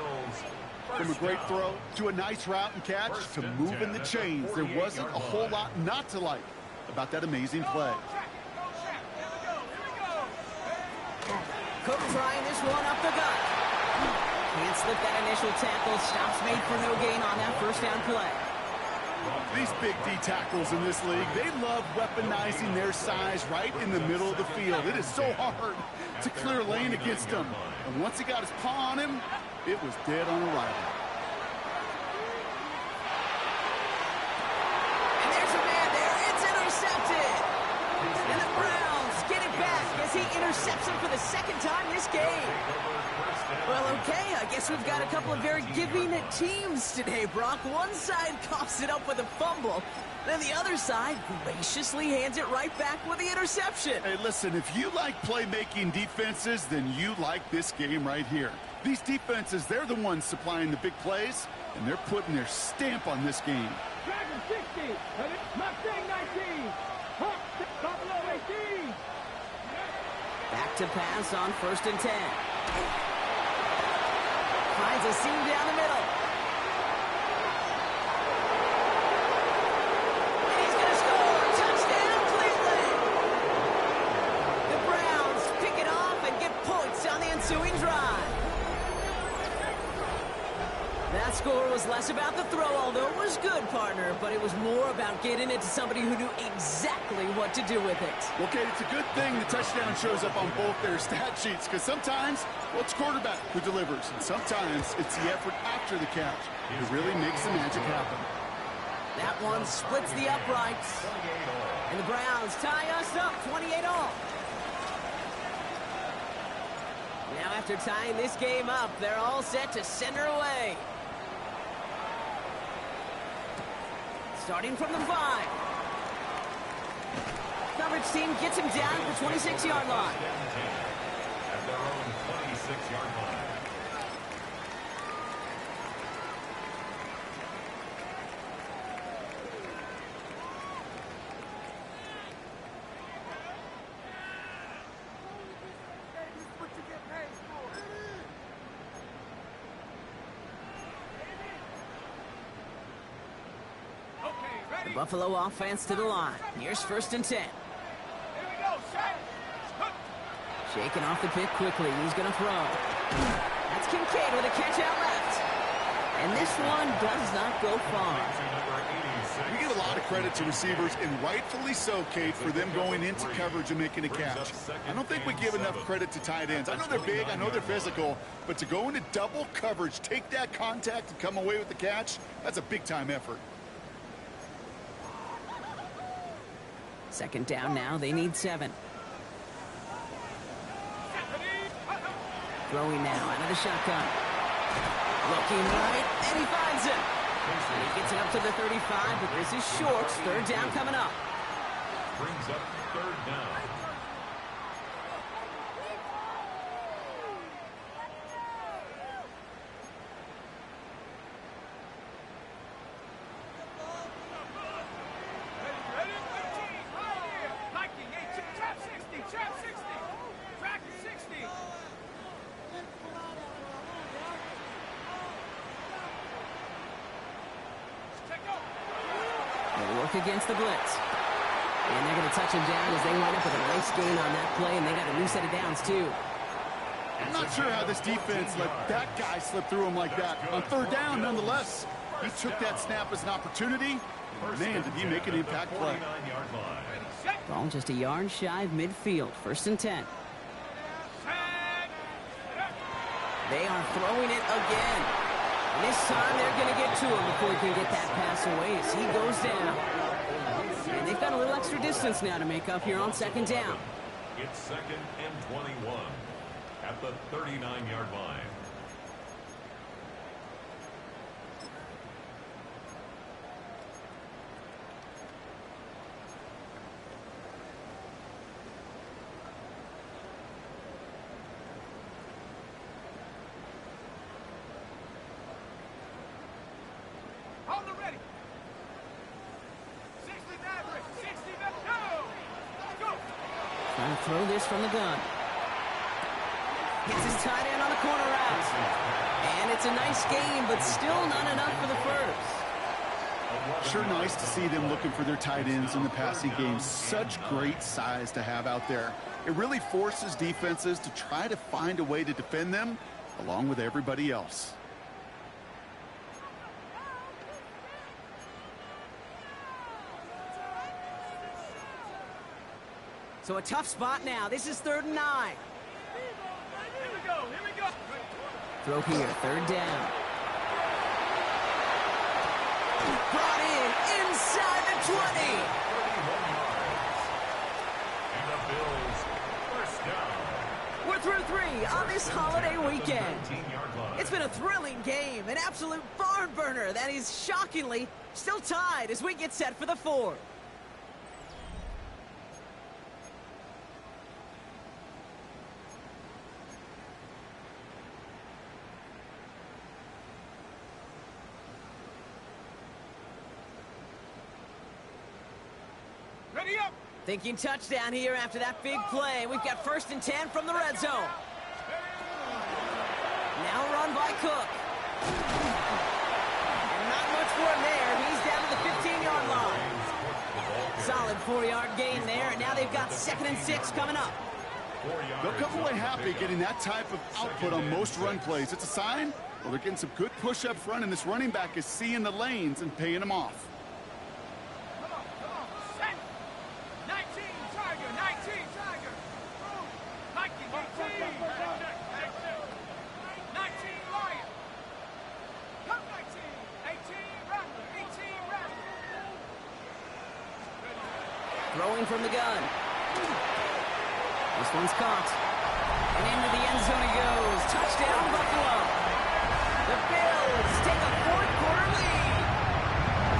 From a great throw to a nice route and catch to moving the chains, there wasn't a whole lot not to like about that amazing play. Cook trying this one up the gut. Can't slip that initial tackle. Stops made for no gain on that first down play. These big D tackles in this league, they love weaponizing their size right in the middle of the field. It is so hard to clear lane against them. And once he got his paw on him, it was dead on arrival. And there's a man there. It's intercepted. And the Browns get it back as he intercepts him for the second time this game. Well, okay, I guess we've got a couple of very giving teams today, Brock. One side coughs it up with a fumble, then the other side graciously hands it right back with the interception. Hey, listen, if you like playmaking defenses, then you like this game right here. These defenses, they're the ones supplying the big plays, and they're putting their stamp on this game. Dragon 60. Mustang 19. Hawk Buffalo 18. Back to pass on 1st and 10. Finds a seam down the middle. And he's going to score. Touchdown, Cleveland. The Browns pick it off and get points on the ensuing drive. That score was less about the throw, although it was good, partner, but it was more about getting it to somebody who knew exactly what to do with it. Okay, it's a good thing the touchdown shows up on both their stat sheets, because sometimes, well, it's quarterback who delivers, and sometimes it's the effort after the catch that really makes the magic happen. That one splits the uprights, and the Browns tie us up 28-all. Now, after tying this game up, they're all set to send her away. Starting from the 5. Coverage team gets him down at the 26-yard line. At their own 26-yard line. The Buffalo offense to the line. Here's 1st and 10. Shaking off the pick quickly. He's going to throw. That's Kincaid with a catch out left. And this one does not go far. We give a lot of credit to receivers, and rightfully so, Kate, for them going into coverage and making a catch. I don't think we give enough credit to tight ends. I know they're big, I know they're physical, but to go into double coverage, take that contact, and come away with the catch, that's a big-time effort. 2nd down now. They need 7. Throwing now out of the shotgun. Looking right, and he finds it. And he gets it up to the 35, but this is short. 3rd down coming up. Brings up 3rd down. Against the blitz. And they're going to touch him down as they line up with a nice gain on that play, and they got a new set of downs, too. I'm not sure how this defense let that guy slip through him like that. On 3rd down, nonetheless, he took that snap as an opportunity. Man, did he make an impact play. Ball just a yard shy of midfield. 1st and 10. They are throwing it again. And this time they're going to get to him before he can get that pass away as he goes down. And they've got a little extra distance now to make up here on 2nd down. It's 2nd and 21 at the 39-yard line. Trying to throw this from the gun. Gets his tight end on the corner route. And it's a nice game, but still not enough for the first. Sure nice to see them looking for their tight ends in the passing game. Such great size to have out there. It really forces defenses to try to find a way to defend them along with everybody else. So a tough spot now. This is 3rd and 9. Here we go. Throw here, 3rd down. Brought in inside the 20. And the Bills, first down. We're through 3 on this holiday weekend. 19-yard line. It's been a thrilling game, an absolute barn burner that is shockingly still tied as we get set for the 4th. Ready up. Thinking touchdown here after that big play. We've got 1st and 10 from the red zone. Now run by Cook. And not much for him there. He's down to the 15-yard line. Solid 4-yard gain there, and now they've got 2nd and 6 coming up. They'll come away happy getting that type of output on most run plays. It's a sign, well, they're getting some good push up front, and this running back is seeing the lanes and paying them off. Come on. Set. 19 Tiger. 19 Tiger. 19 Lion. Come 19. 18 Raptor. 18 Raptor. Throwing from the gun. This one's caught. And into the end zone he goes. Touchdown, Buffalo. The Bills take a 4th quarter lead.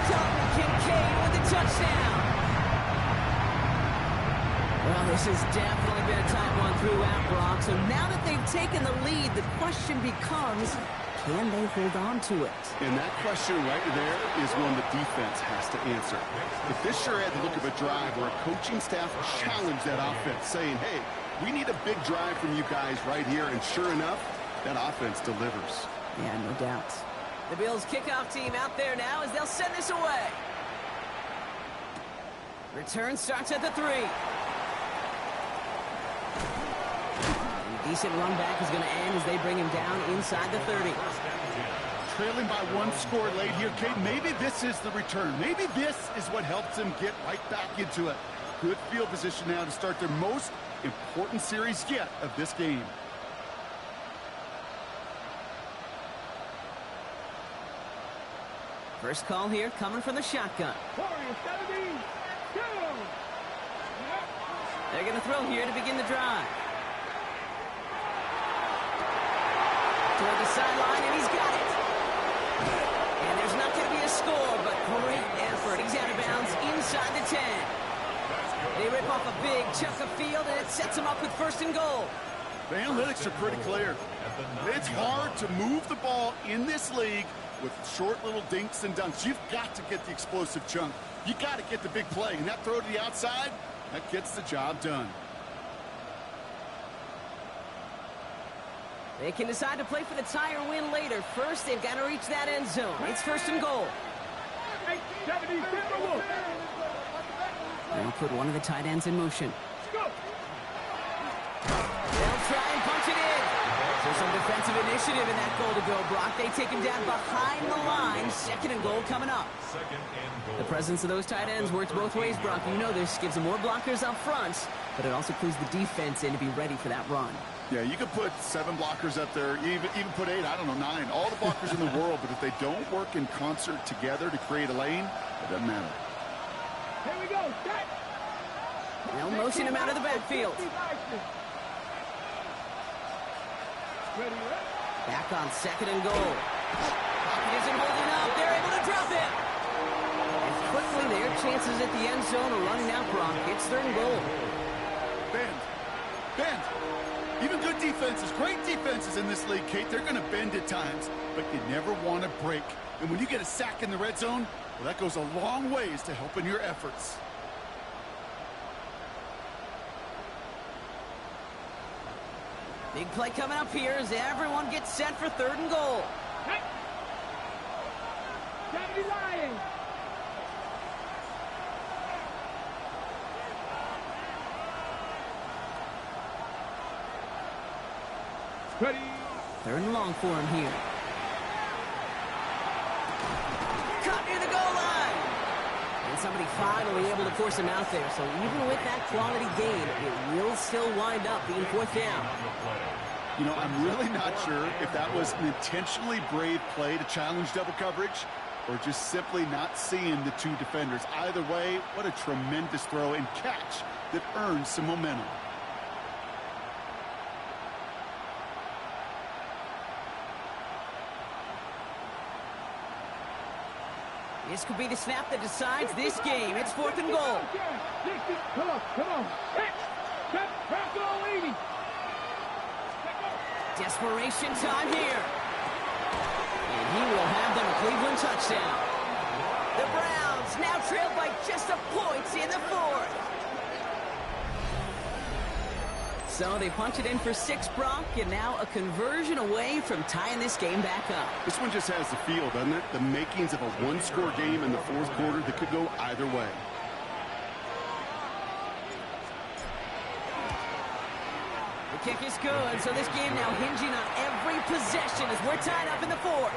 Dalton Kincaid with the touchdown. Well, this has definitely been a tight one throughout, Brock. So now that they've taken the lead, the question becomes, can they hold on to it? And that question right there is one the defense has to answer. If this sure had the look of a drive where a coaching staff challenged that offense, saying, hey, we need a big drive from you guys right here, and sure enough, that offense delivers. Yeah, no doubt. The Bills kickoff team out there now as they'll send this away. Return starts at the 3. And a decent run back is going to end as they bring him down inside the 30. Trailing by 1 score late here, Kate. Maybe this is the return. Maybe this is what helps them get right back into it. Good field position now to start their most important series yet of this game. First call here coming from the shotgun. Warrior 70. Go. They're going to throw here to begin the drive. Toward the sideline, and he's got it. And there's not going to be a score, but great effort. He's out of bounds inside the 10. They rip off a big chunk of field, and it sets them up with 1st and goal. The analytics are pretty clear. It's hard to move the ball in this league with short little dinks and dunks. You've got to get the explosive chunk. You got to get the big play, and that throw to the outside, that gets the job done. They can decide to play for the tie or win later. First, they've got to reach that end zone. It's 1st and goal. 70 Timberwolves. They'll put one of the tight ends in motion. Go. They'll try and punch it in. So some defensive initiative in that goal to go, Brock. They take him down behind the line. 2nd and goal coming up. The presence of those tight ends works both ways, Brock. You know this gives them more blockers up front, but it also clues the defense in to be ready for that run. Yeah, you could put 7 blockers up there, even put 8, I don't know, 9. All the blockers in the world, but if they don't work in concert together to create a lane, it doesn't matter. Here we go. Set. They'll motion him out of the backfield. Ready, Back on 2nd and goal. Pocket isn't holding up. They're able to drop it. And quickly, their chances at the end zone are running out, Brock. It's 3rd and goal. Bend. Even good defenses, great defenses in this league, Kate, they're going to bend at times, but you never want to break. And when you get a sack in the red zone, well, that goes a long ways to helping your efforts. Big play coming up here as everyone gets set for 3rd and goal. 70 Lions. Ready. 3rd and long for him here. Cut near the goal line. And somebody finally able to force him out there. So even with that quality gain, it will still wind up being 4th down. You know, I'm really not sure if that was an intentionally brave play to challenge double coverage or just simply not seeing the 2 defenders. Either way, what a tremendous throw and catch that earns some momentum. This could be the snap that decides this game. It's 4th and goal. Come on, come on. Back to all 80. Desperation time here. And he will have them a Cleveland touchdown. The Browns now trail by just a point in the 4th. So they punch it in for 6, Brock, and now a conversion away from tying this game back up. This one just has the feel, doesn't it? The makings of a 1-score game in the 4th quarter that could go either way. The kick is good, so this game now hinging on every possession as we're tied up in the 4th.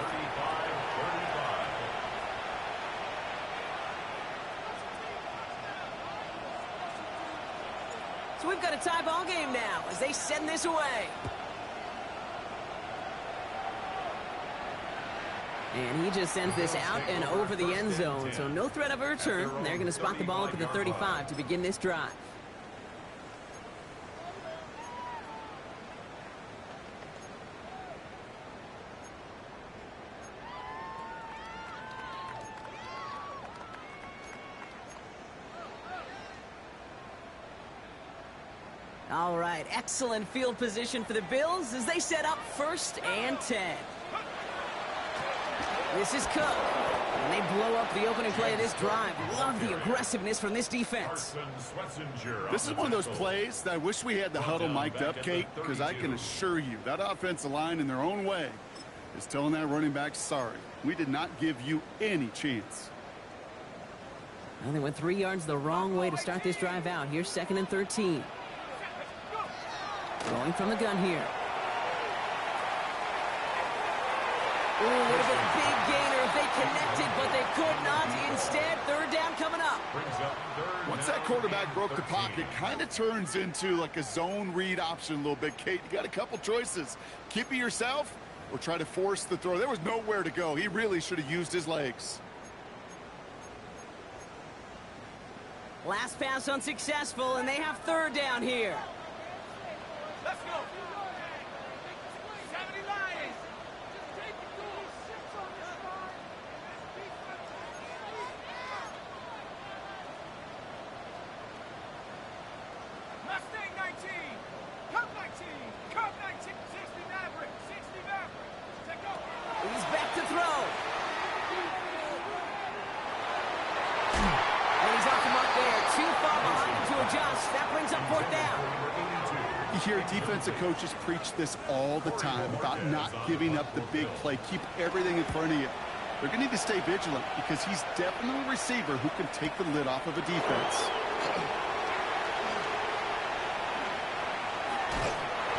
So we've got a tie ball game now as they send this away. And he just sends this out and over the end zone, so no threat of a return. They're going to spot the ball up at the 35 to begin this drive. All right, excellent field position for the Bills as they set up 1st and 10. This is Cook, and they blow up the opening play of this drive. Love the aggressiveness from this defense. This is one of those plays that I wish we had the huddle mic'd up, Kate, because I can assure you that offensive line in their own way is telling that running back, sorry, we did not give you any chance. Well, they went 3 yards the wrong way to start this drive out. Here's 2nd and 13. Going from the gun here. Ooh, would have been a big gainer if they connected, but they could not. Instead, 3rd down coming up. Once that quarterback broke the pocket, kind of turns into like a zone read option a little bit. Kate, you got a couple choices. Keep it yourself or try to force the throw. There was nowhere to go. He really should have used his legs. Last pass unsuccessful, and they have 3rd down here. Let's go. 70 Lions. Just take the goal. 6 on this line. Mustang 19. Cup 19. Cup 19. 60 Maverick. 60 Maverick. Take go. He's back to throw. And he's off the mark there. Too far behind him to adjust. That brings up 4th down. You hear defensive coaches preach this all the time about not giving up the big play. Keep everything in front of you. They're going to need to stay vigilant because he's definitely a receiver who can take the lid off of a defense.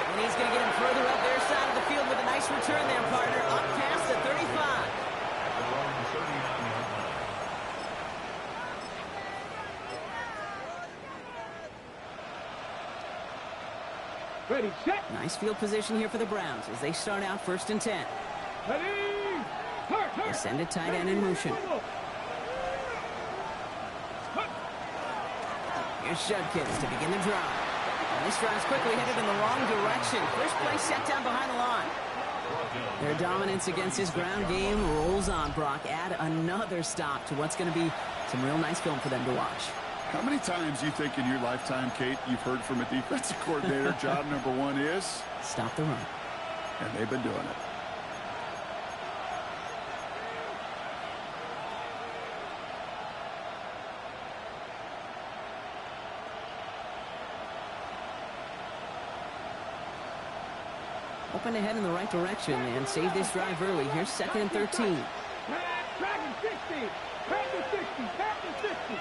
And he's going to get him further up their side of the field with a nice return there, partner. Up past the 35. Ready, set. Nice field position here for the Browns as they start out 1st and 10. Ready. They send a tight end in motion. Here's Judkins to begin the drive. And this drive's quickly headed in the wrong direction. First play set down behind the line. Their dominance against this ground game rolls on, Brock. Add another stop to what's going to be some real nice film for them to watch. How many times do you think in your lifetime, Kate, you've heard from a defensive coordinator, job number 1 is? Stop the run. And they've been doing it. hoping to head in the right direction and save this drive early. Here's 2nd and 13. Track and 60. Track and 60. Track and 60.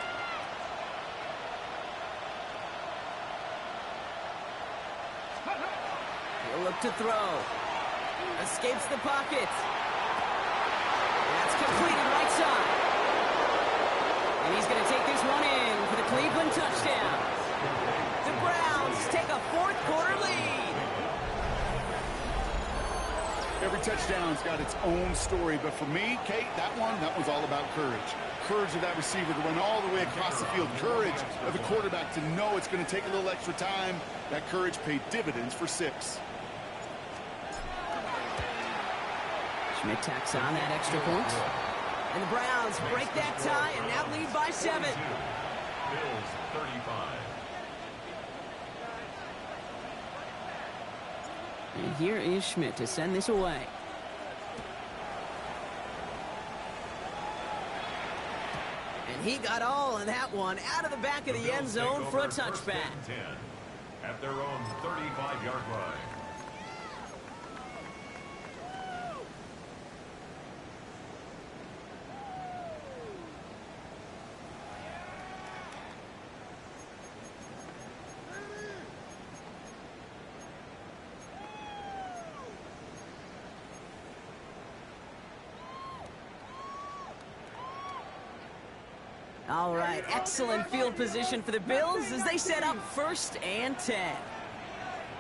He'll look to throw. Escapes the pocket. That's completed right side. And he's going to take this one in for the Cleveland touchdown. The Browns take a fourth-quarter lead. Every touchdown's got its own story, but for me, Kate, that one's all about courage. Courage of that receiver to run all the way across the field. Courage of the quarterback to know it's going to take a little extra time. That courage paid dividends for 6. Schmidt tacks on that extra point. And the Browns break that tie and now lead by 7. Bills 35. And here is Schmidt to send this away. And he got all of that one out of the back of the end zone for a touchback. 10 at their own 35-yard line. All right, excellent field position for the Bills as they set up 1st and 10.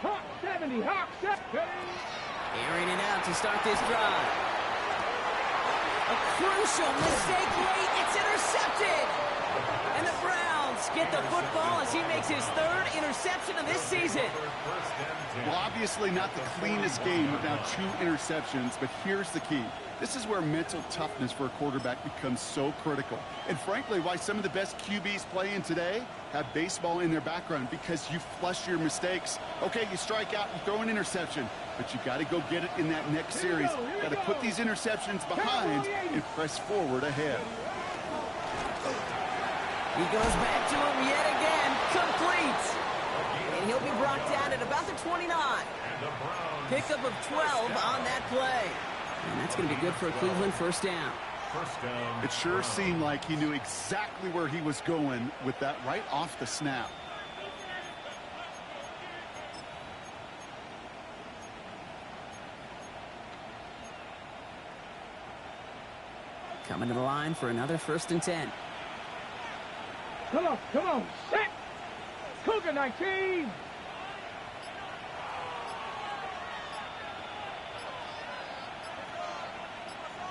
Hawk 70. Hawk 70. Airing it out to start this drive. A crucial mistake late. It's intercepted. And the Browns get the football as he makes his 3rd interception of this season. Well, obviously not the cleanest game with now 2 interceptions, but here's the key. This is where mental toughness for a quarterback becomes so critical. And frankly, why some of the best QBs playing today have baseball in their background, because you flush your mistakes. Okay, you strike out, you throw an interception, but you got to go get it in that next series. Got to put these interceptions behind and press forward ahead. He goes back to him yet again, complete. And he'll be brought down at about the 29. Pickup of 12 on that play. And that's going to be good for a Cleveland first down. It sure seemed like he knew exactly where he was going with that right off the snap. Coming to the line for another 1st and 10. Come on. Set. Cougar 19.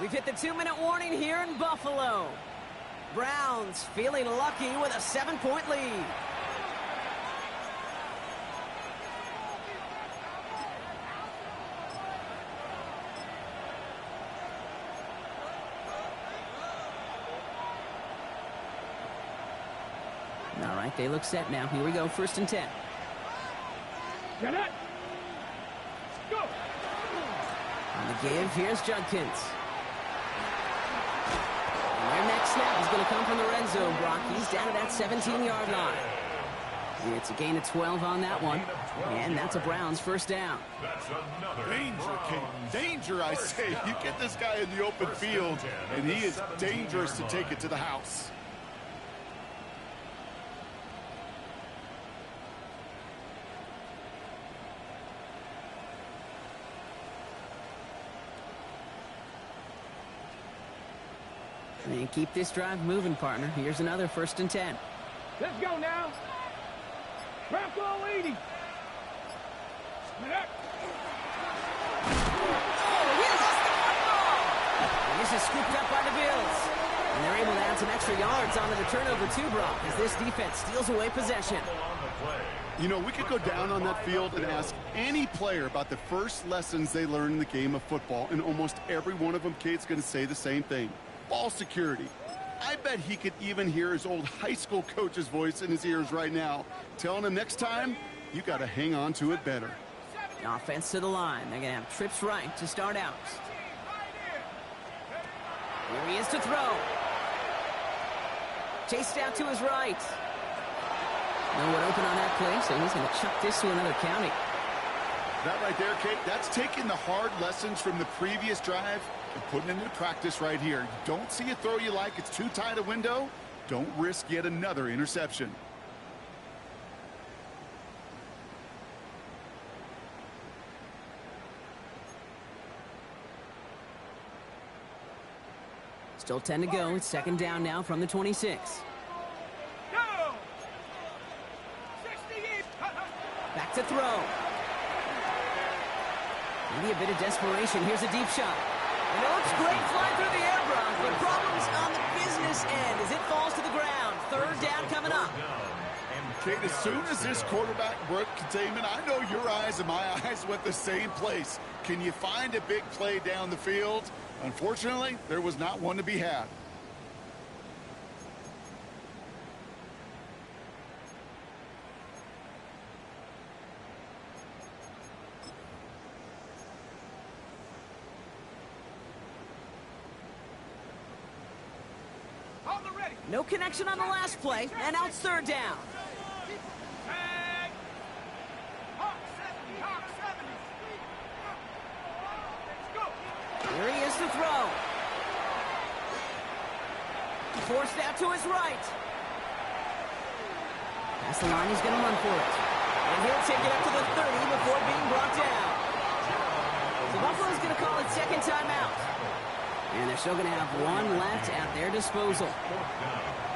We've hit the 2-minute warning here in Buffalo. Browns feeling lucky with a 7-point lead. All right, they look set now. Here we go, 1st and 10. Get it. Go. On the give, here's Judkins. Their next snap is going to come from the red zone, Brock. He's down at that 17-yard line. It's a gain of 12 on that one. And that's a Browns first down. Danger, King. Danger, I say. You get this guy in the open field, and he is dangerous to take it to the house. And keep this drive moving, partner. Here's another 1st and 10. Let's go now. Bronco 80. Oh, he lost the football! And this is scooped up by the Bills. And they're able to add some extra yards onto the turnover too, Brock, as this defense steals away possession. You know, we could go down on that field and ask any player about the first lessons they learned in the game of football, and almost every one of them, Kate's going to say the same thing. Ball security. I bet he could even hear his old high school coach's voice in his ears right now, telling him next time, you got to hang on to it better. The offense to the line. They're going to have trips right to start out. Here he is to throw. Chased out to his right. No one open on that play, so he's going to chuck this to another county. That right there, Kate, that's taking the hard lessons from the previous drive and putting it into practice right here. You don't see a throw you like, it's too tight a window, don't risk yet another interception. Still 10 to go. It's second down now from the 26. Go! 68. Back to throw. Maybe a bit of desperation. Here's a deep shot. And it looks great flying through the air, Brock, but problems on the business end as it falls to the ground. Third down coming up. Kate, as soon as this quarterback broke containment, I know your eyes and my eyes went the same place. Can you find a big play down the field? Unfortunately, there was not one to be had. On the ready. No connection on the last play, and now it's third down. Tag. Hawk 70. Hawk 70. Let's go. Here he is to throw. Forced out to his right. That's the line, he's going to run for it. And he'll take it up to the 30 before being brought down. So Buffalo's going to call it second timeout. And they're still going to have one left at their disposal.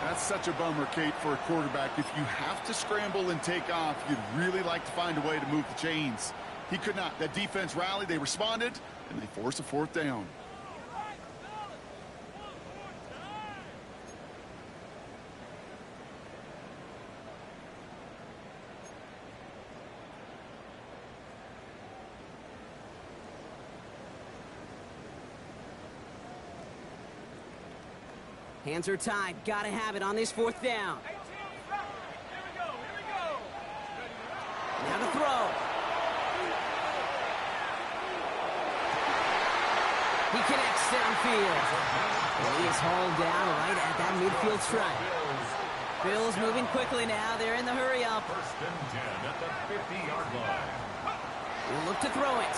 That's such a bummer, Kate, for a quarterback. If you have to scramble and take off, you'd really like to find a way to move the chains. He could not. That defense rallied, they responded, and they forced a fourth down. Hands are tied. Gotta have it on this fourth down. 18. Here we go. Here we go. Now to throw. He connects downfield. And he is hauled down right at that midfield stripe. Bills moving quickly now. They're in the hurry up. First and 10 at the 50-yard line. We'll look to throw it.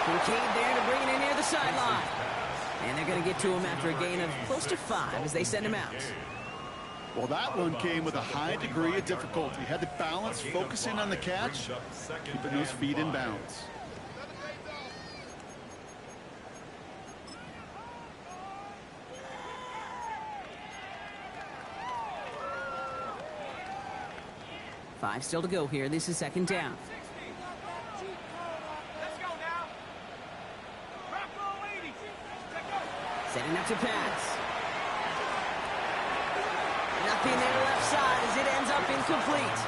Kincaid there to bring it in near the sideline. And they're going to get to him after a gain of close to 5 as they send him out. Well, that one came with a high degree of difficulty. Had to balance, focusing on the catch, keeping those feet in bounds. Five still to go here. This is second down. 60. Let's go now. Bravo 80. Let's go. Setting up to pass. Nothing there to left side as it ends up incomplete.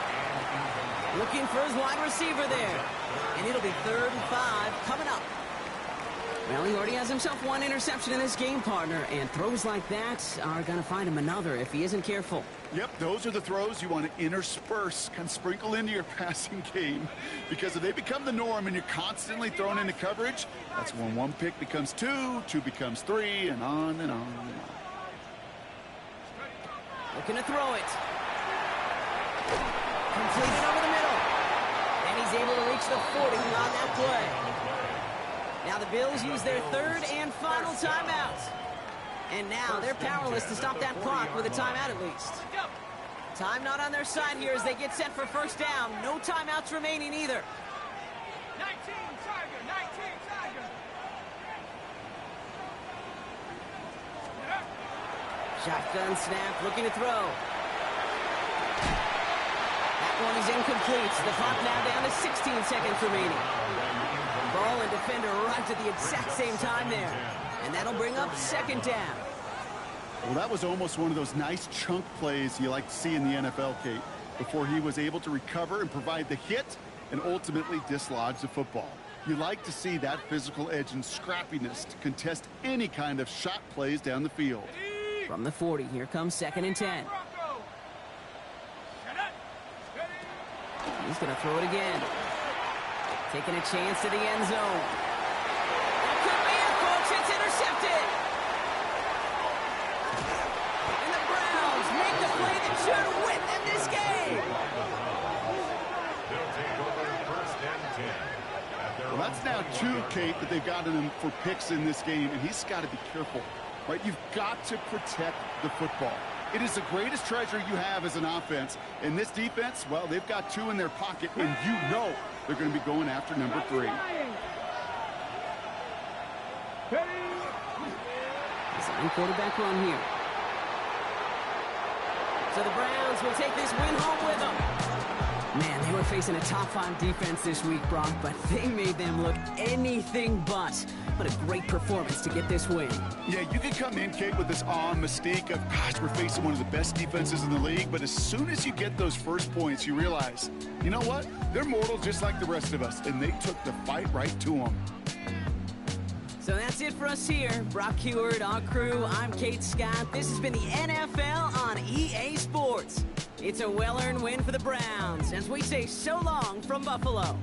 Looking for his wide receiver there. And it'll be 3rd and 5 coming up. Well, he already has himself one interception in this game, partner. And throws like that are going to find him another if he isn't careful. Yep, those are the throws you want to intersperse, kind of sprinkle into your passing game. Because if they become the norm and you're constantly thrown into coverage, that's when one pick becomes 2, 2 becomes 3, and on and on and on. Looking to throw it. Completed over the middle. And he's able to reach the 40 on that play. Now the Bills use their 3rd and final timeout. And now they're powerless to stop that clock with a timeout at least. Time not on their side here as they get set for first down. No timeouts remaining either. 19 Tiger. 19 Tiger. Shotgun snap, looking to throw. That one is incomplete. The clock now down to 16 seconds remaining. Ball and defender arrived at the exact same time there. And that'll bring up second down. Well, that was almost one of those nice chunk plays you like to see in the NFL, Kate, before he was able to recover and provide the hit and ultimately dislodge the football. You like to see that physical edge and scrappiness to contest any kind of shot plays down the field. From the 40, here comes 2nd and 10. Bronco. He's going to throw it again. Taking a chance to the end zone. That could be it, folks. It's intercepted. And the Browns make the play that should win them this game. Kate, that they've gotten him for picks in this game, and he's got to be careful, right? You've got to protect the football. It is the greatest treasure you have as an offense. And this defense, well, they've got 2 in their pocket, and you know they're going to be going after number 3. Design quarterback run here. So the Browns will take this win home with them. Man, they were facing a top 5 defense this week, Brock, but they made them look anything but. What a great performance to get this win. Yeah, you can come in, Kate, with this awe and mystique of, gosh, we're facing one of the best defenses in the league, but as soon as you get those first points, you realize, you know what? They're mortal just like the rest of us, and they took the fight right to them. So that's it for us here. Brock Heward, our crew, I'm Kate Scott. This has been the NFL on EA Sports. It's a well-earned win for the Browns as we say so long from Buffalo.